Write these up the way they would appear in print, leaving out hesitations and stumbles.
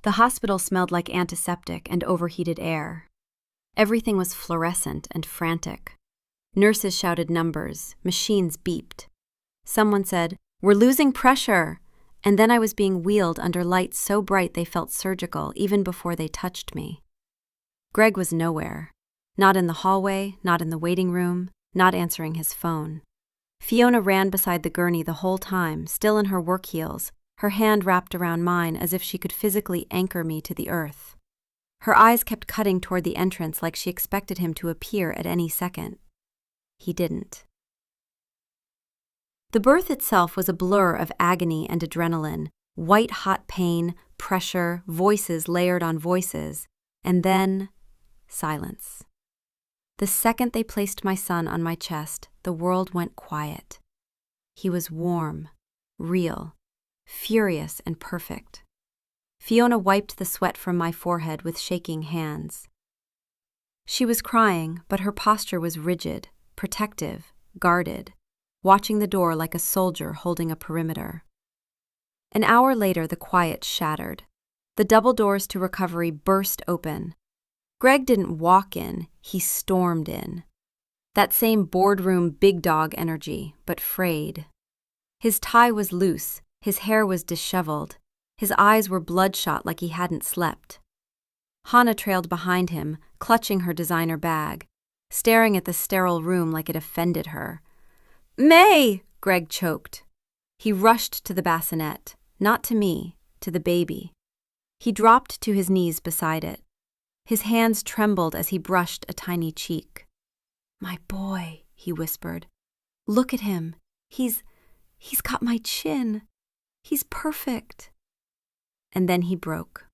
The hospital smelled like antiseptic and overheated air. Everything was fluorescent and frantic. Nurses shouted numbers, machines beeped. Someone said, "We're losing pressure," and then I was being wheeled under lights so bright they felt surgical even before they touched me. Greg was nowhere. Not in the hallway, not in the waiting room, not answering his phone. Fiona ran beside the gurney the whole time, still in her work heels, her hand wrapped around mine as if she could physically anchor me to the earth. Her eyes kept cutting toward the entrance like she expected him to appear at any second. He didn't. The birth itself was a blur of agony and adrenaline, white-hot pain, pressure, voices layered on voices, and then silence. The second they placed my son on my chest, the world went quiet. He was warm, real, furious and perfect. Fiona wiped the sweat from my forehead with shaking hands. She was crying, but her posture was rigid, protective, guarded, watching the door like a soldier holding a perimeter. An hour later, the quiet shattered. The double doors to recovery burst open. Greg didn't walk in, he stormed in. That same boardroom big dog energy, but frayed. His tie was loose, his hair was disheveled, his eyes were bloodshot like he hadn't slept. Hannah trailed behind him, clutching her designer bag, staring at the sterile room like it offended her. "May!" Greg choked. He rushed to the bassinet, not to me, to the baby. He dropped to his knees beside it. His hands trembled as he brushed a tiny cheek. "My boy," he whispered. "Look at him. He's got my chin. He's perfect." And then he broke.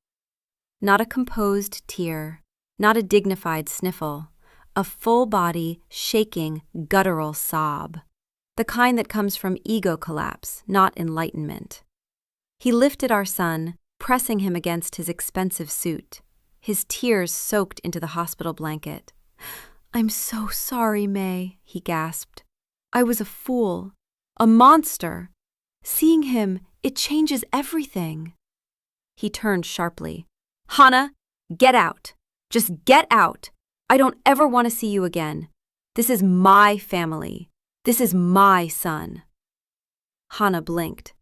Not a composed tear, not a dignified sniffle, a full-body, shaking, guttural sob. The kind that comes from ego collapse, not enlightenment. He lifted our son, pressing him against his expensive suit. His tears soaked into the hospital blanket. "I'm so sorry, May," he gasped. "I was a fool, a monster. Seeing him, it changes everything." He turned sharply. "Hannah, get out. Just get out. I don't ever want to see you again. This is my family. This is my son." Hannah blinked.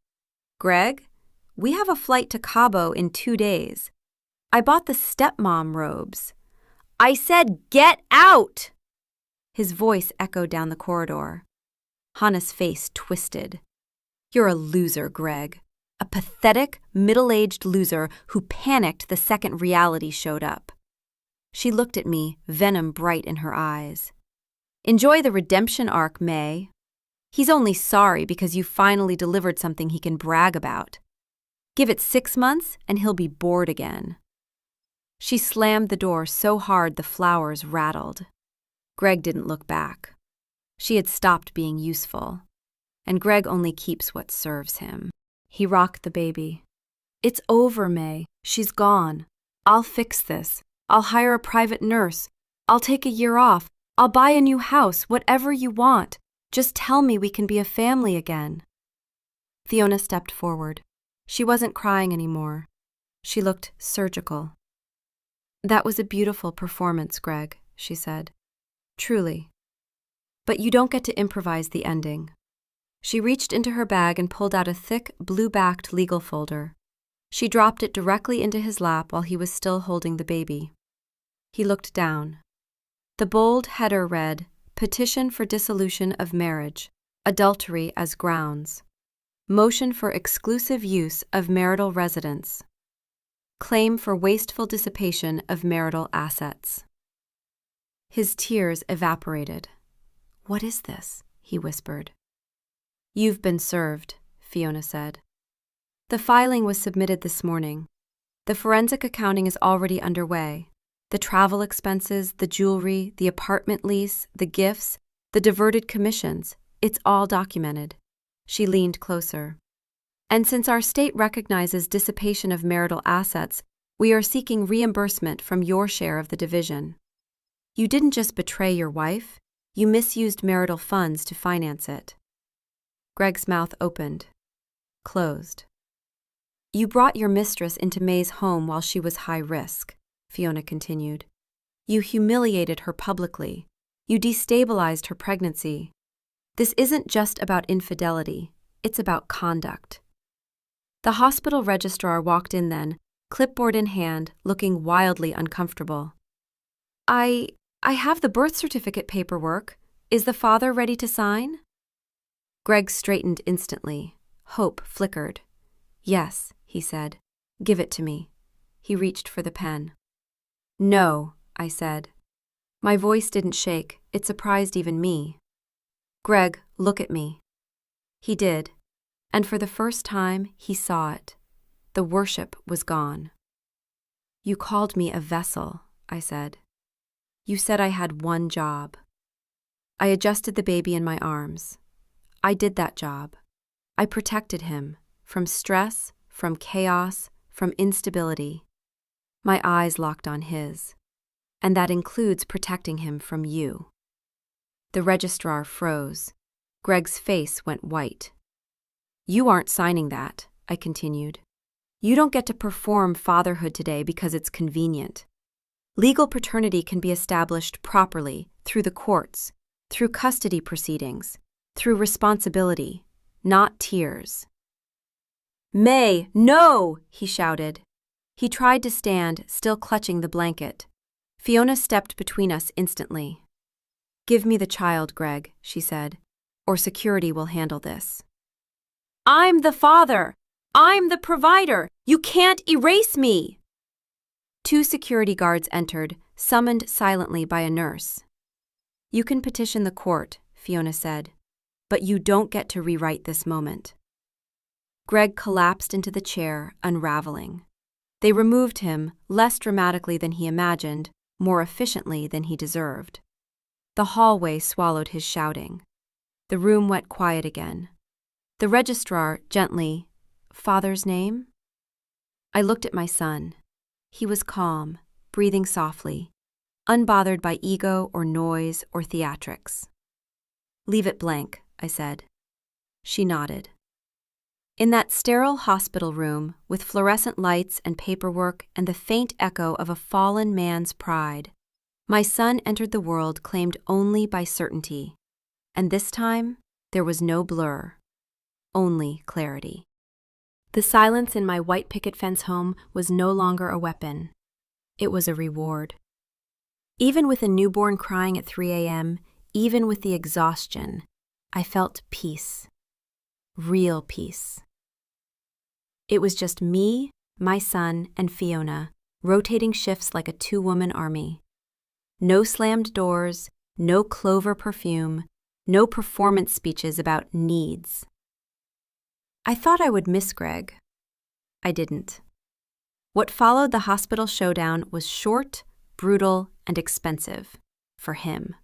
"Greg, we have a flight to Cabo in 2 days. I bought the stepmom robes." "I said get out!" His voice echoed down the corridor. Hannah's face twisted. "You're a loser, Greg. A pathetic, middle-aged loser who panicked the second reality showed up." She looked at me, venom bright in her eyes. "Enjoy the redemption arc, May. He's only sorry because you finally delivered something he can brag about. Give it 6 months and he'll be bored again." She slammed the door so hard the flowers rattled. Greg didn't look back. She had stopped being useful. And Greg only keeps what serves him. He rocked the baby. "It's over, May. She's gone. I'll fix this. I'll hire a private nurse. I'll take a year off. I'll buy a new house, whatever you want. Just tell me we can be a family again." Fiona stepped forward. She wasn't crying anymore. She looked surgical. "That was a beautiful performance, Greg," she said. "Truly. But you don't get to improvise the ending." She reached into her bag and pulled out a thick, blue-backed legal folder. She dropped it directly into his lap while he was still holding the baby. He looked down. The bold header read, "Petition for dissolution of marriage, adultery as grounds. Motion for exclusive use of marital residence. Claim for wasteful dissipation of marital assets." His tears evaporated. "What is this?" he whispered. "You've been served," Fiona said. "The filing was submitted this morning. The forensic accounting is already underway. The travel expenses, the jewelry, the apartment lease, the gifts, the diverted commissions, it's all documented." She leaned closer. "And since our state recognizes dissipation of marital assets, we are seeking reimbursement from your share of the division. You didn't just betray your wife, you misused marital funds to finance it." Greg's mouth opened, closed. You brought your mistress into May's home while she was high risk, Fiona continued. You humiliated her publicly. You destabilized her pregnancy. This isn't just about infidelity, it's about conduct. The hospital registrar walked in then, clipboard in hand, looking wildly uncomfortable. I have the birth certificate paperwork. Is the father ready to sign? Greg straightened instantly. Hope flickered. Yes, he said. Give it to me. He reached for the pen. No, I said. My voice didn't shake. It surprised even me. Greg, look at me. He did, and for the first time he saw it. The worship was gone. You called me a vessel, I said. You said I had one job. I adjusted the baby in my arms. I did that job. I protected him from stress, from chaos, from instability. My eyes locked on his. And that includes protecting him from you. The registrar froze. Greg's face went white. You aren't signing that, I continued. You don't get to perform fatherhood today because it's convenient. Legal paternity can be established properly through the courts, through custody proceedings, through responsibility, not tears. May, no, he shouted. He tried to stand, still clutching the blanket. Fiona stepped between us instantly. Give me the child, Greg, she said, or security will handle this. I'm the father. I'm the provider. You can't erase me. 2 security guards entered, summoned silently by a nurse. You can petition the court, Fiona said, but you don't get to rewrite this moment. Greg collapsed into the chair, unraveling. They removed him, less dramatically than he imagined, more efficiently than he deserved. The hallway swallowed his shouting. The room went quiet again. The registrar gently, Father's name? I looked at my son. He was calm, breathing softly, unbothered by ego or noise or theatrics. Leave it blank, I said. She nodded. In that sterile hospital room, with fluorescent lights and paperwork and the faint echo of a fallen man's pride, my son entered the world claimed only by certainty. And this time, there was no blur, only clarity. The silence in my white picket fence home was no longer a weapon. It was a reward. Even with a newborn crying at 3 a.m., even with the exhaustion, I felt peace. Real peace. It was just me, my son, and Fiona, rotating shifts like a 2-woman army. No slammed doors, no clover perfume, no performance speeches about needs. I thought I would miss Greg. I didn't. What followed the hospital showdown was short, brutal, and expensive. For him.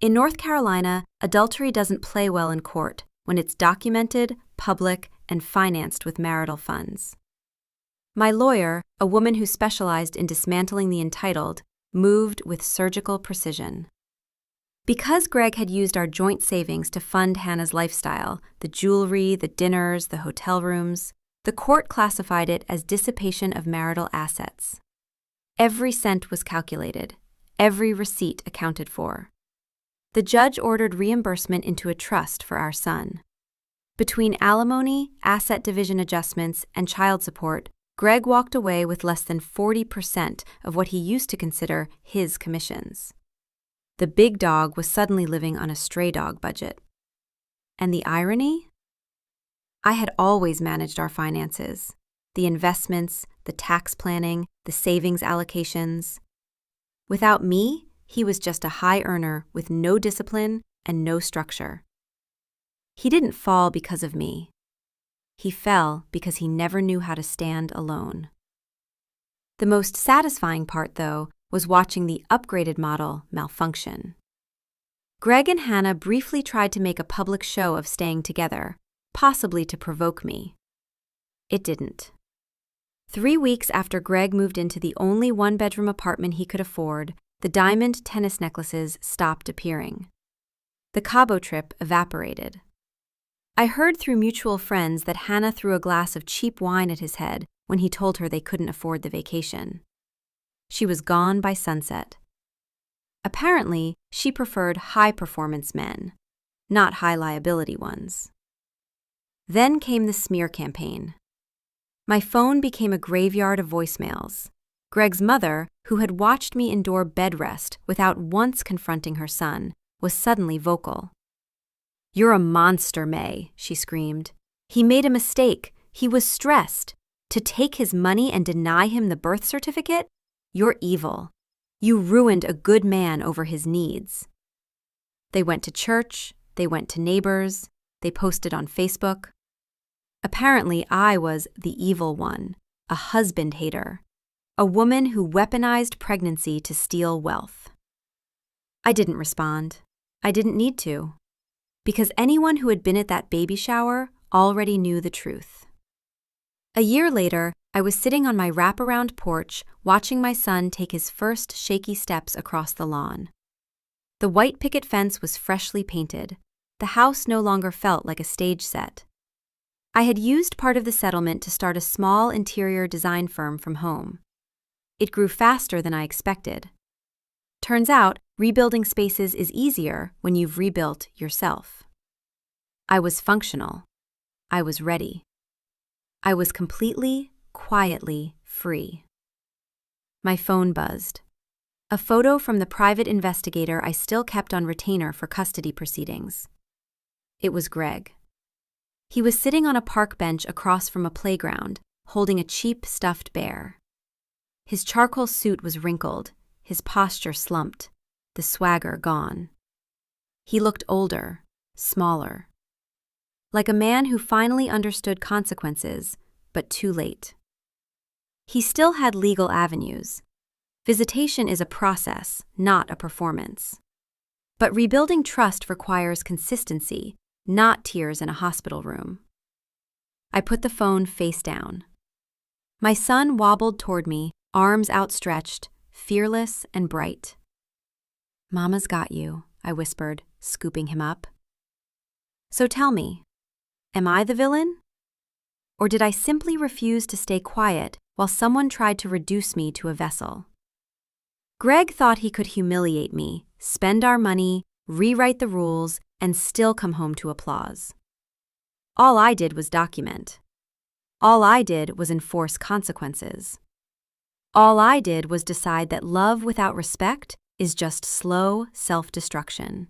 In North Carolina, adultery doesn't play well in court when it's documented, public, and financed with marital funds. My lawyer, a woman who specialized in dismantling the entitled, moved with surgical precision. Because Greg had used our joint savings to fund Hannah's lifestyle, the jewelry, the dinners, the hotel rooms, the court classified it as dissipation of marital assets. Every cent was calculated, every receipt accounted for. The judge ordered reimbursement into a trust for our son. Between alimony, asset division adjustments, and child support, Greg walked away with less than 40% of what he used to consider his commissions. The big dog was suddenly living on a stray dog budget. And the irony? I had always managed our finances, the investments, the tax planning, the savings allocations. Without me, he was just a high earner with no discipline and no structure. He didn't fall because of me. He fell because he never knew how to stand alone. The most satisfying part, though, was watching the upgraded model malfunction. Greg and Hannah briefly tried to make a public show of staying together, possibly to provoke me. It didn't. 3 weeks after Greg moved into the only 1-bedroom apartment he could afford, the diamond tennis necklaces stopped appearing. The Cabo trip evaporated. I heard through mutual friends that Hannah threw a glass of cheap wine at his head when he told her they couldn't afford the vacation. She was gone by sunset. Apparently, she preferred high-performance men, not high-liability ones. Then came the smear campaign. My phone became a graveyard of voicemails. Greg's mother, who had watched me endure bed rest without once confronting her son, was suddenly vocal. "You're a monster, May," she screamed. "He made a mistake. He was stressed. To take his money and deny him the birth certificate? You're evil. You ruined a good man over his needs." They went to church, they went to neighbors, they posted on Facebook. Apparently, I was the evil one, a husband hater, a woman who weaponized pregnancy to steal wealth. I didn't respond. I didn't need to, because anyone who had been at that baby shower already knew the truth. A year later, I was sitting on my wraparound porch watching my son take his first shaky steps across the lawn. The white picket fence was freshly painted. The house no longer felt like a stage set. I had used part of the settlement to start a small interior design firm from home. It grew faster than I expected. Turns out, rebuilding spaces is easier when you've rebuilt yourself. I was functional. I was ready. I was completely, quietly free. My phone buzzed. A photo from the private investigator I still kept on retainer for custody proceedings. It was Greg. He was sitting on a park bench across from a playground, holding a cheap stuffed bear. His charcoal suit was wrinkled, his posture slumped, the swagger gone. He looked older, smaller. Like a man who finally understood consequences, but too late. He still had legal avenues. Visitation is a process, not a performance. But rebuilding trust requires consistency, not tears in a hospital room. I put the phone face down. My son wobbled toward me, arms outstretched, fearless and bright. "Mama's got you," I whispered, scooping him up. "So tell me, am I the villain? Or did I simply refuse to stay quiet while someone tried to reduce me to a vessel?" Greg thought he could humiliate me, spend our money, rewrite the rules, and still come home to applause. All I did was document. All I did was enforce consequences. All I did was decide that love without respect is just slow self-destruction.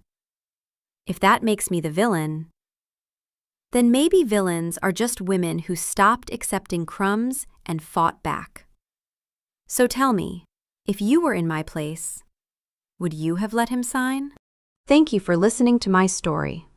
If that makes me the villain, then maybe villains are just women who stopped accepting crumbs and fought back. So tell me, if you were in my place, would you have let him sign? Thank you for listening to my story.